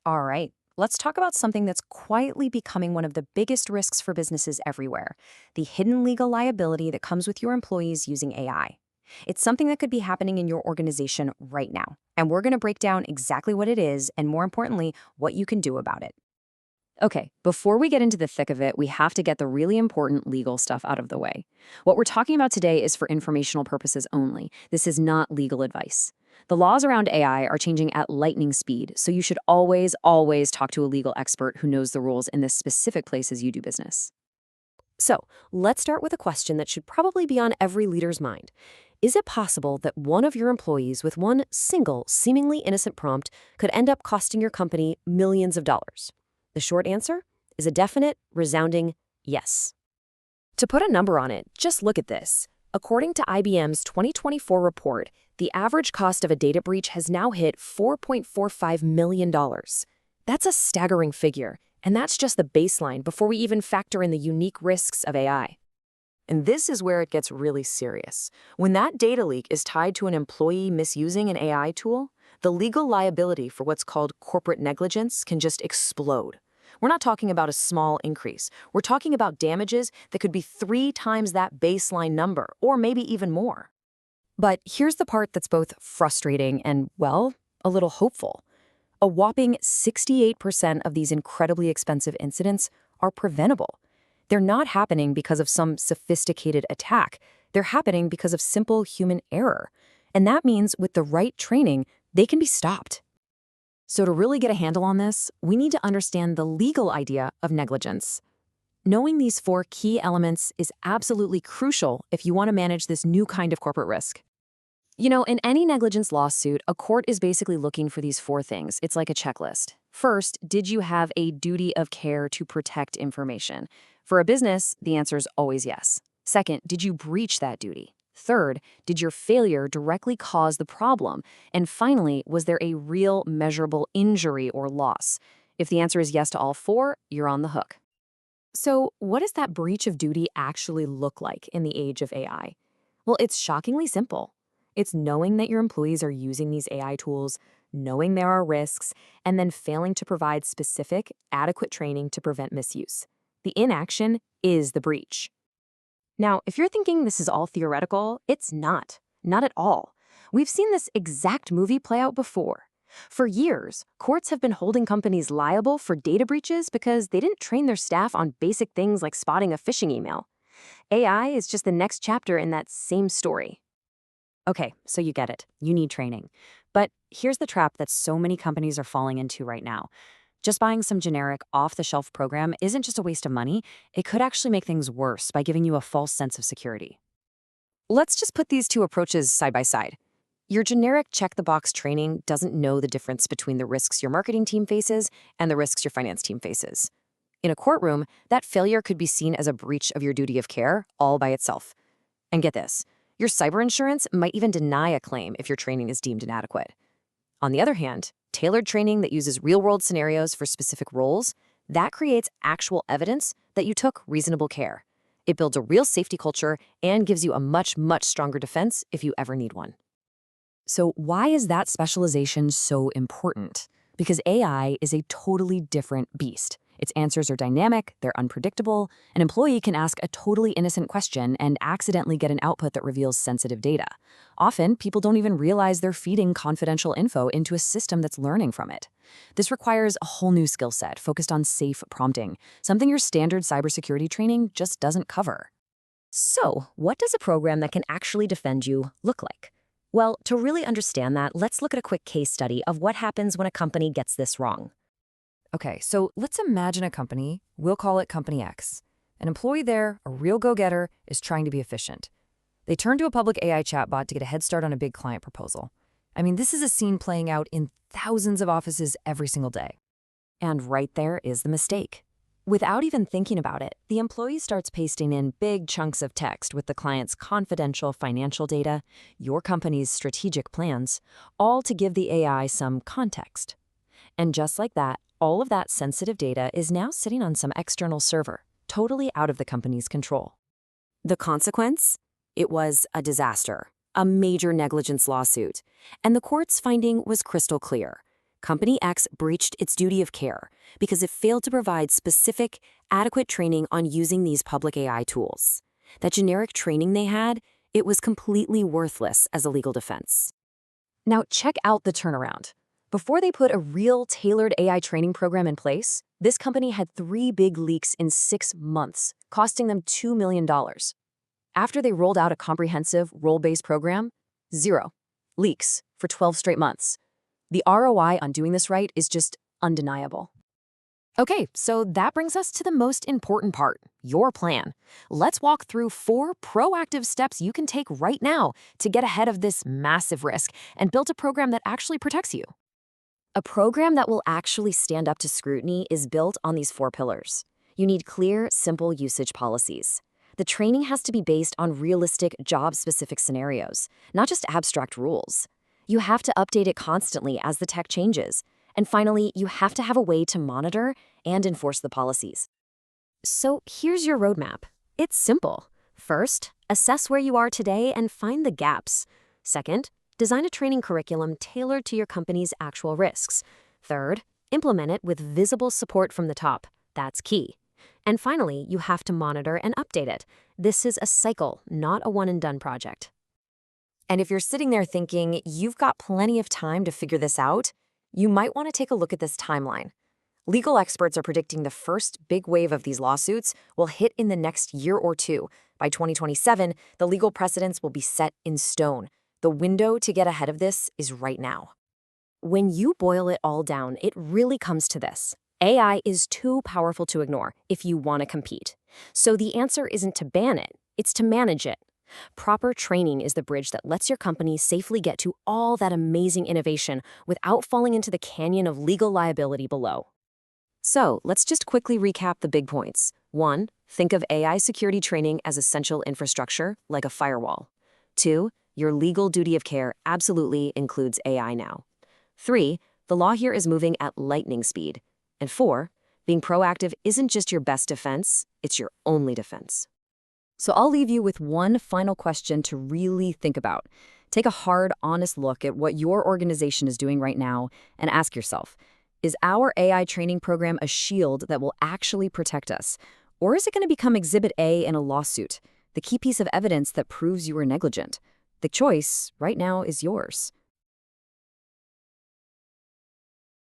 All right, let's talk about something that's quietly becoming one of the biggest risks for businesses everywhere: the hidden legal liability that comes with your employees using AI. It's something that could be happening in your organization right now, and we're going to break down exactly what it is and, more importantly, what you can do about it. Okay, before we get into the thick of it, we have to get the really important legal stuff out of the way. What we're talking about today is for informational purposes only. This is not legal advice. The laws around AI are changing at lightning speed, so you should always talk to a legal expert who knows the rules in the specific places you do business. So, let's start with a question that should probably be on every leader's mind. Is it possible that one of your employees with one single, seemingly innocent prompt could end up costing your company millions of dollars? The short answer is a definite, resounding yes. To put a number on it, just look at this. According to IBM's 2024 report, the average cost of a data breach has now hit $4.45 million. That's a staggering figure, and that's just the baseline before we even factor in the unique risks of AI. And this is where it gets really serious. When that data leak is tied to an employee misusing an AI tool, the legal liability for what's called corporate negligence can just explode. We're not talking about a small increase. We're talking about damages that could be 3 times that baseline number, or maybe even more. But here's the part that's both frustrating and, well, a little hopeful. A whopping 68% of these incredibly expensive incidents are preventable. They're not happening because of some sophisticated attack. They're happening because of simple human error. And that means with the right training, they can be stopped. So to really get a handle on this, we need to understand the legal idea of negligence. Knowing these 4 key elements is absolutely crucial if you want to manage this new kind of corporate risk. In any negligence lawsuit, a court is basically looking for these 4 things. It's like a checklist. First, did you have a duty of care to protect information? For a business, the answer is always yes. Second, did you breach that duty? Third, did your failure directly cause the problem? And finally, was there a real measurable injury or loss? If the answer is yes to all 4, you're on the hook. So, what does that breach of duty actually look like in the age of AI? Well, it's shockingly simple. It's knowing that your employees are using these AI tools, knowing there are risks, and then failing to provide specific, adequate training to prevent misuse. The inaction is the breach. Now, if you're thinking this is all theoretical, it's not. Not at all. We've seen this exact movie play out before. For years, courts have been holding companies liable for data breaches because they didn't train their staff on basic things like spotting a phishing email. AI is just the next chapter in that same story. Okay, so you get it. You need training. But here's the trap that so many companies are falling into right now. Just buying some generic, off-the-shelf program isn't just a waste of money. It could actually make things worse by giving you a false sense of security. Let's just put these 2 approaches side by side. Your generic check-the-box training doesn't know the difference between the risks your marketing team faces and the risks your finance team faces. In a courtroom, that failure could be seen as a breach of your duty of care all by itself. And get this, your cyber insurance might even deny a claim if your training is deemed inadequate. On the other hand, tailored training that uses real-world scenarios for specific roles, that creates actual evidence that you took reasonable care. It builds a real safety culture and gives you a much stronger defense if you ever need one. So why is that specialization so important? Because AI is a totally different beast. Its answers are dynamic, they're unpredictable. An employee can ask a totally innocent question and accidentally get an output that reveals sensitive data. Often, people don't even realize they're feeding confidential info into a system that's learning from it. This requires a whole new skill set focused on safe prompting, something your standard cybersecurity training just doesn't cover. So, what does a program that can actually defend you look like? Well, to really understand that, let's look at a quick case study of what happens when a company gets this wrong. Okay, so let's imagine a company. We'll call it Company X. An employee there, a real go-getter, is trying to be efficient. They turn to a public AI chatbot to get a head start on a big client proposal. I mean, this is a scene playing out in thousands of offices every single day. And right there is the mistake. Without even thinking about it, the employee starts pasting in big chunks of text with the client's confidential financial data, your company's strategic plans, all to give the AI some context. And just like that, all of that sensitive data is now sitting on some external server, totally out of the company's control. The consequence? It was a disaster, a major negligence lawsuit. And the court's finding was crystal clear. Company X breached its duty of care because it failed to provide specific, adequate training on using these public AI tools. That generic training they had, it was completely worthless as a legal defense. Now, check out the turnaround. Before they put a real tailored AI training program in place, this company had 3 big leaks in 6 months, costing them $2 million. After they rolled out a comprehensive, role-based program, 0 leaks for 12 straight months. The ROI on doing this right is just undeniable. Okay, so that brings us to the most important part, your plan. Let's walk through 4 proactive steps you can take right now to get ahead of this massive risk and build a program that actually protects you. A program that will actually stand up to scrutiny is built on these 4 pillars. You need clear, simple usage policies. The training has to be based on realistic, job-specific scenarios, not just abstract rules. You have to update it constantly as the tech changes. And finally, you have to have a way to monitor and enforce the policies. So here's your roadmap. It's simple. First, assess where you are today and find the gaps. Second, design a training curriculum tailored to your company's actual risks. Third, implement it with visible support from the top. That's key. And finally, you have to monitor and update it. This is a cycle, not a one-and-done project. And if you're sitting there thinking you've got plenty of time to figure this out, you might want to take a look at this timeline. Legal experts are predicting the first big wave of these lawsuits will hit in the next year or 2. By 2027, the legal precedents will be set in stone. The window to get ahead of this is right now. When you boil it all down, it really comes to this. AI is too powerful to ignore if you want to compete. So the answer isn't to ban it, it's to manage it. Proper training is the bridge that lets your company safely get to all that amazing innovation without falling into the canyon of legal liability below. So let's just quickly recap the big points. 1. Think of AI security training as essential infrastructure, like a firewall. 2. Your legal duty of care absolutely includes AI now. 3. The law here is moving at lightning speed. And 4. Being proactive isn't just your best defense, it's your only defense. So I'll leave you with one final question to really think about. Take a hard, honest look at what your organization is doing right now and ask yourself, is our AI training program a shield that will actually protect us? Or is it going to become Exhibit A in a lawsuit, the key piece of evidence that proves you were negligent? The choice right now is yours.